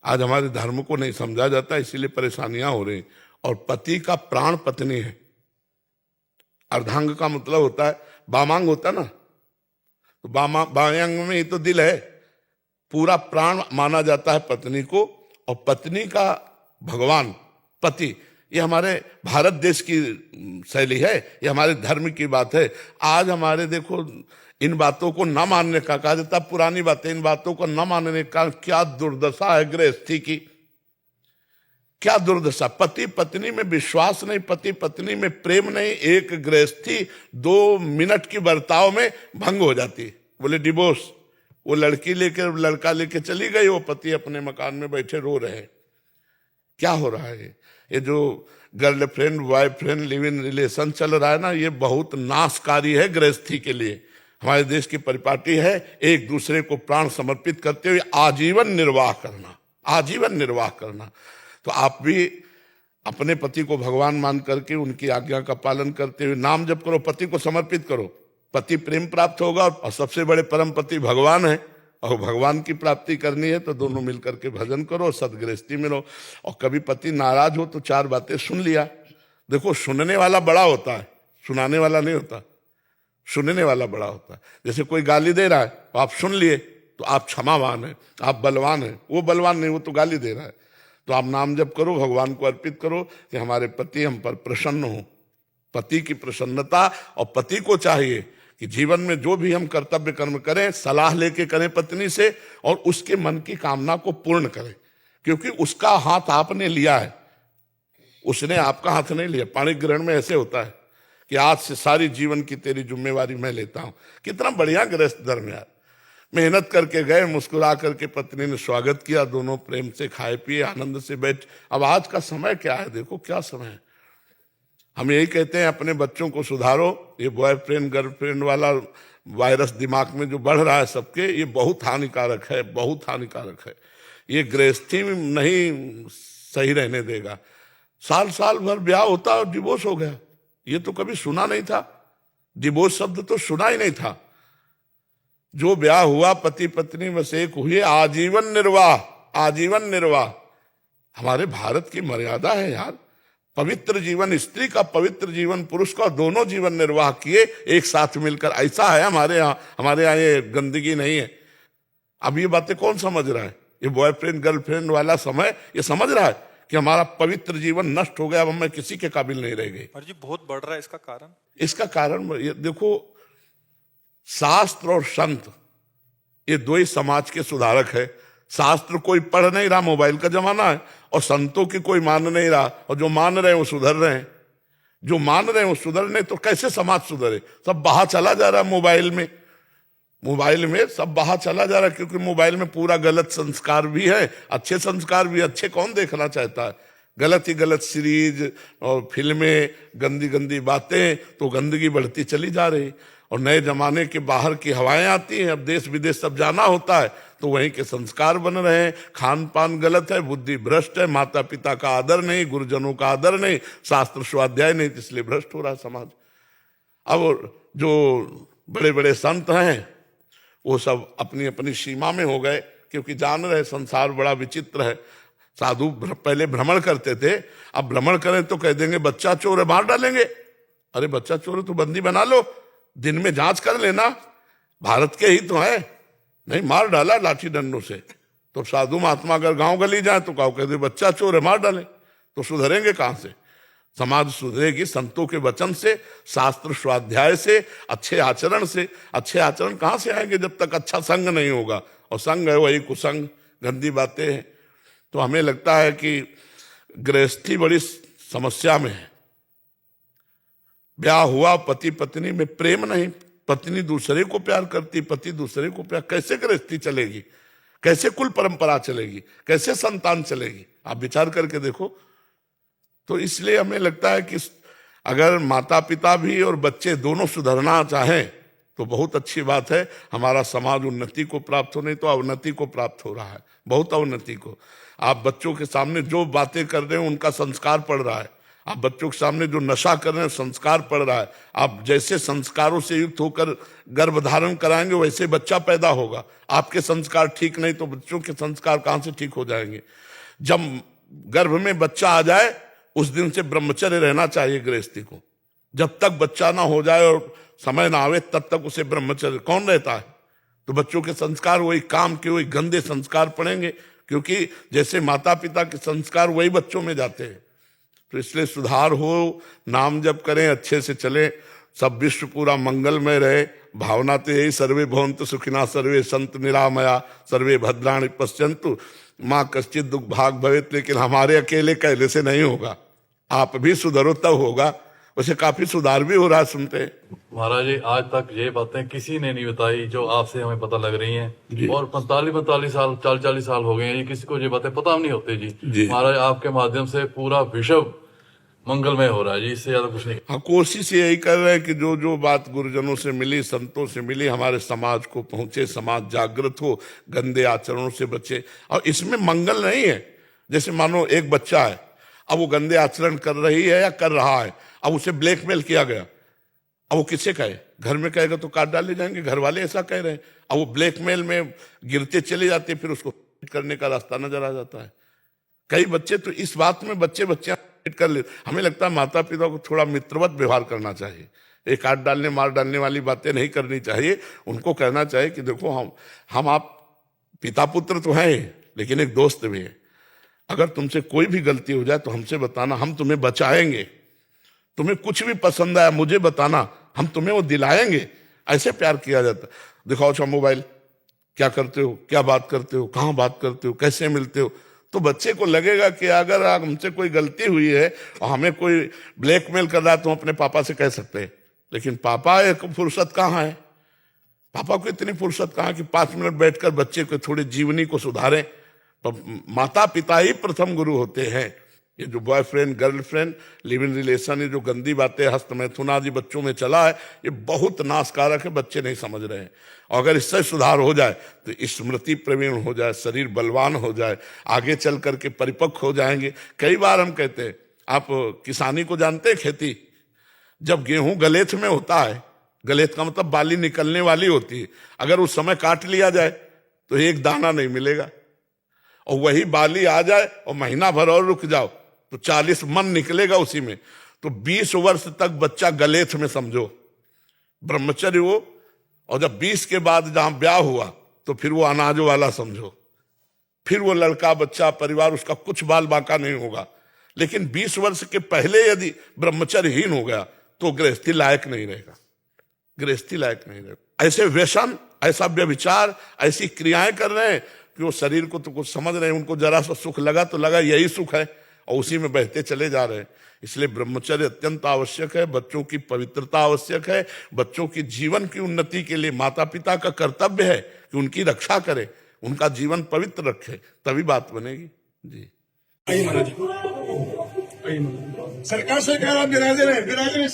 आज हमारे धर्म को नहीं समझा जाता, इसीलिए परेशानियां हो रही। और पति का प्राण पत्नी है। अर्धांग का मतलब होता है, वामांग होता ना, तो बाएं अंग में ही तो दिल है। पूरा प्राण माना जाता है पत्नी को, और पत्नी का भगवान पति, ये हमारे भारत देश की शैली है, ये हमारे धर्म की बात है। आज हमारे देखो इन बातों को न मानने का, कहा जाता पुरानी बातें, इन बातों को न मानने का क्या दुर्दशा है गृहस्थी की, क्या दुर्दशा। पति पत्नी में विश्वास नहीं, पति पत्नी में प्रेम नहीं, एक गृहस्थी 2 मिनट की बर्ताव में भंग हो जाती है। बोले डिवोर्स, वो लड़की लेकर लड़का लेके चली गई, वो पति अपने मकान में बैठे रो रहे हैं। क्या हो रहा है? ये जो girlfriend boyfriend live in relation चल रहा है ना, ये बहुत नाशकारी है गृहस्थी के लिए। हमारे देश की परिपाटी है एक दूसरे को प्राण समर्पित करते हुए आजीवन निर्वाह करना, आजीवन निर्वाह करना। तो आप भी अपने पति को भगवान मान करके उनकी आज्ञा का पालन करते हुए नाम जप करो, पति को समर्पित करो, पति प्रेम प्राप्त होगा। और सबसे बड़े परम पति भगवान है, और भगवान की प्राप्ति करनी है तो दोनों मिलकर के भजन करो, सदगृहस्थी में रहो। और कभी पति नाराज हो तो 4 बातें सुन लिया। देखो सुनने वाला बड़ा होता है, सुनाने वाला नहीं होता, सुनने वाला बड़ा होता है। जैसे कोई गाली दे रहा है तो आप सुन लिए तो आप क्षमावान है, आप बलवान है। वो बलवान नहीं, वो तो गाली दे रहा है। तो आप नाम जप करो, भगवान को अर्पित करो कि हमारे पति हम पर प्रसन्न हो। पति की प्रसन्नता, और पति को चाहिए कि जीवन में जो भी हम कर्तव्य कर्म करें सलाह लेके करें पत्नी से, और उसके मन की कामना को पूर्ण करें, क्योंकि उसका हाथ आपने लिया है, उसने आपका हाथ नहीं लिया। पाणी ग्रहण में ऐसे होता है कि आज से सारी जीवन की तेरी जिम्मेवारी मैं लेता हूं। कितना बढ़िया गृहस्थ धर्म यार। मेहनत करके गए, मुस्कुरा करके पत्नी ने स्वागत किया, दोनों प्रेम से खाए पिए आनंद से बैठ। अब आज का समय क्या है, देखो क्या समय है। हम यही कहते हैं अपने बच्चों को सुधारो। ये बॉयफ्रेंड गर्लफ्रेंड वाला वायरस दिमाग में जो बढ़ रहा है सबके, ये बहुत हानिकारक है, बहुत हानिकारक है। ये गृहस्थी में नहीं सही रहने देगा। साल साल भर ब्याह होता और डिवोर्स हो गया, ये तो कभी सुना नहीं था। डिवोर्स शब्द तो सुना ही नहीं था। जो ब्याह हुआ पति पत्नी बस एक हुए, आजीवन निर्वाह, आजीवन निर्वाह। हमारे भारत की मर्यादा है यार। पवित्र जीवन स्त्री का, पवित्र जीवन पुरुष का, दोनों जीवन निर्वाह किए एक साथ मिलकर। ऐसा है हमारे यहाँ ये गंदगी नहीं है। अब ये बातें कौन समझ रहा है? ये बॉयफ्रेंड गर्लफ्रेंड वाला समय ये समझ रहा है कि हमारा पवित्र जीवन नष्ट हो गया, अब मैं किसी के काबिल नहीं रह गई। और जी बहुत बढ़ रहा है इसका कारण? इसका कारण ये देखो, शास्त्र और संत ये 2 ही समाज के सुधारक है। शास्त्र कोई पढ़ नहीं रहा, मोबाइल का जमाना है, और संतों की कोई मान नहीं रहा, और जो मान रहे हैं वो सुधर रहे हैं। जो मान रहे हैं वो सुधर नहीं, तो कैसे समाज सुधरे? सब बाहर चला जा रहा है मोबाइल में, मोबाइल में सब बाहर चला जा रहा है, क्योंकि मोबाइल में पूरा गलत संस्कार भी है, अच्छे संस्कार भी। अच्छे कौन देखना चाहता है? गलत ही गलत सीरीज और फिल्में, गंदी गंदी बातें, तो गंदगी बढ़ती चली जा रही। और नए जमाने के बाहर की हवाएं आती हैं, अब देश विदेश सब जाना होता है, तो वहीं के संस्कार बन रहे हैं। खान पान गलत है, बुद्धि भ्रष्ट है, माता पिता का आदर नहीं, गुरुजनों का आदर नहीं, शास्त्र स्वाध्याय नहीं, इसलिए भ्रष्ट हो रहा है समाज। अब जो बड़े बड़े संत हैं वो सब अपनी अपनी सीमा में हो गए, क्योंकि जान रहे संसार बड़ा विचित्र है। साधु पहले भ्रमण करते थे, अब भ्रमण करें तो कह देंगे बच्चा चोर है, मार डालेंगे। अरे बच्चा चोर है तो बंदी बना लो, दिन में जांच कर लेना, भारत के ही तो है। नहीं, मार डाला लाठी डंडों से। तो साधु महात्मा अगर गांव गली जाए तो कहो कहते बच्चा चोर है, मार डाले। तो सुधरेंगे कहां से? समाज सुधरेगी संतों के वचन से, शास्त्र स्वाध्याय से, अच्छे आचरण से। अच्छे आचरण कहां से आएंगे जब तक अच्छा संग नहीं होगा? और संग है वही कुसंग, गंदी बातें हैं। तो हमें लगता है कि गृहस्थी बड़ी समस्या में है। ब्याह हुआ, पति पत्नी में प्रेम नहीं, पत्नी दूसरे को प्यार करती, पति दूसरे को प्यार, कैसे गृहस्थी चलेगी? कैसे कुल परंपरा चलेगी? कैसे संतान चलेगी? आप विचार करके देखो। तो इसलिए हमें लगता है कि अगर माता पिता भी और बच्चे दोनों सुधरना चाहें तो बहुत अच्छी बात है। हमारा समाज उन्नति को प्राप्त हो, नहीं तो अवनति को प्राप्त हो रहा है, बहुत अवनति को। आप बच्चों के सामने जो बातें कर रहे हैं उनका संस्कार पड़ रहा है। आप बच्चों के सामने जो नशा कर रहे हैं, संस्कार पड़ रहा है, आप जैसे संस्कारों से युक्त होकर गर्भ धारण कराएंगे वैसे बच्चा पैदा होगा। आपके संस्कार ठीक नहीं तो बच्चों के संस्कार कहां से ठीक हो जाएंगे। जब गर्भ में बच्चा आ जाए उस दिन से ब्रह्मचर्य रहना चाहिए गृहस्थी को। जब तक बच्चा ना हो जाए और समय ना आवे तब तक उसे ब्रह्मचर्य कौन रहता है। तो बच्चों के संस्कार वही काम के वही गंदे संस्कार पड़ेंगे, क्योंकि जैसे माता पिता के संस्कार वही बच्चों में जाते हैं। तो इसलिए सुधार हो, नाम जप करें, अच्छे से चले, सब विश्व पूरा मंगलमय रहे। भावना तो यही, सर्वे भवन्तु सुखिनः, सर्वे सन्तु निरामया, सर्वे भद्राणि पश्यन्तु माँ कश्चित् दुख भाग भवेत्। लेकिन हमारे अकेले कहने से नहीं होगा, आप भी सुधरो तब होगा। वैसे काफी सुधार भी हो रहा है, सुनते हैं। महाराज जी, आज तक ये बातें किसी ने नहीं बताई जो आपसे हमें पता लग रही हैं। और 45 साल 40 साल हो गए हैं, ये किसी को ये बातें पता नहीं होती जी। महाराज आपके माध्यम से पूरा विश्व मंगलमय हो रहा है जी, इससे ज्यादा कुछ नहीं। हाँ, कोशिश यही कर रहे हैं कि जो जो बात गुरुजनों से मिली, संतों से मिली, हमारे समाज को पहुंचे, समाज जागृत हो, गंदे आचरणों से बचे। और इसमें मंगल नहीं है। जैसे मानो एक बच्चा है, अब वो गंदे आचरण कर रही है या कर रहा है, अब उसे ब्लैकमेल किया गया, अब वो किसे कहे, घर में कहेगा तो काट डाले जाएंगे, घर वाले ऐसा कह रहे हैं। अब वो ब्लैकमेल में गिरते चले जाते, फिर उसको करने का रास्ता नजर आ जाता है। कई बच्चे तो इस बात में बच्चे कर ले। हमें लगता है माता पिता को थोड़ा मित्रवत व्यवहार करना चाहिए। एक काट डालने मार डालने वाली बातें नहीं करनी चाहिए। उनको कहना चाहिए कि देखो हम आप पिता पुत्र तो हैं, लेकिन एक दोस्त भी है। अगर तुमसे कोई भी गलती हो जाए तो हमसे बताना, हम तुम्हें बचाएंगे। तुम्हें कुछ भी पसंद आया मुझे बताना, हम तुम्हें वो दिलाएंगे। ऐसे प्यार किया जाता है। दिखाओ अच्छा मोबाइल, क्या करते हो, क्या बात करते हो, कहाँ बात करते हो, कैसे मिलते हो। तो बच्चे को लगेगा कि अगर हमसे कोई गलती हुई है और हमें कोई ब्लैकमेल कर रहा है तो हम अपने पापा से कह सकते हैं। लेकिन पापा एक फुर्सत कहाँ है, पापा को इतनी फुर्सत कहाँ कि 5 मिनट बैठकर बच्चे को थोड़ी जीवनी को सुधारें। तो माता पिता ही प्रथम गुरु होते हैं। ये जो boyfriend girlfriend live in relation, ये जो गंदी बातें हस्त मैथुन आदि बच्चों में चला है, ये बहुत नाशकारक है। बच्चे नहीं समझ रहे हैं। और अगर इससे सुधार हो जाए तो स्मृति प्रवीण हो जाए, शरीर बलवान हो जाए, आगे चल करके परिपक्व हो जाएंगे। कई बार हम कहते हैं, आप किसानी को जानते हैं, खेती, जब गेहूं गलेथ में होता है, गलेथ का मतलब बाली निकलने वाली होती है, अगर उस समय काट लिया जाए तो एक दाना नहीं मिलेगा। और वही बाली आ जाए और महीना भर और रुक जाओ तो 40 मन निकलेगा उसी में। तो 20 वर्ष तक बच्चा गलेथ में समझो, ब्रह्मचर्य वो। और जब 20 के बाद जहां ब्याह हुआ तो फिर वो अनाज वाला समझो। फिर वो लड़का बच्चा परिवार उसका कुछ बाल बाका नहीं होगा। लेकिन 20 वर्ष के पहले यदि ब्रह्मचर्यहीन हो गया तो गृहस्थी लायक नहीं रहेगा, गृहस्थी लायक नहीं रहेगा। ऐसे व्यसन, ऐसा व्यभिचार, ऐसी क्रियाएं कर रहे हैं कि वो शरीर को तो कुछ समझ रहे हैं। उनको जरा सा सुख लगा तो लगा यही सुख है, और उसी में बहते चले जा रहे हैं। इसलिए ब्रह्मचर्य अत्यंत आवश्यक है। बच्चों की पवित्रता आवश्यक है। बच्चों की जीवन की उन्नति के लिए माता पिता का कर्तव्य है कि उनकी रक्षा करे, उनका जीवन पवित्र रखे, तभी बात बनेगी जी। सरकार से कह रहा विराजे रहे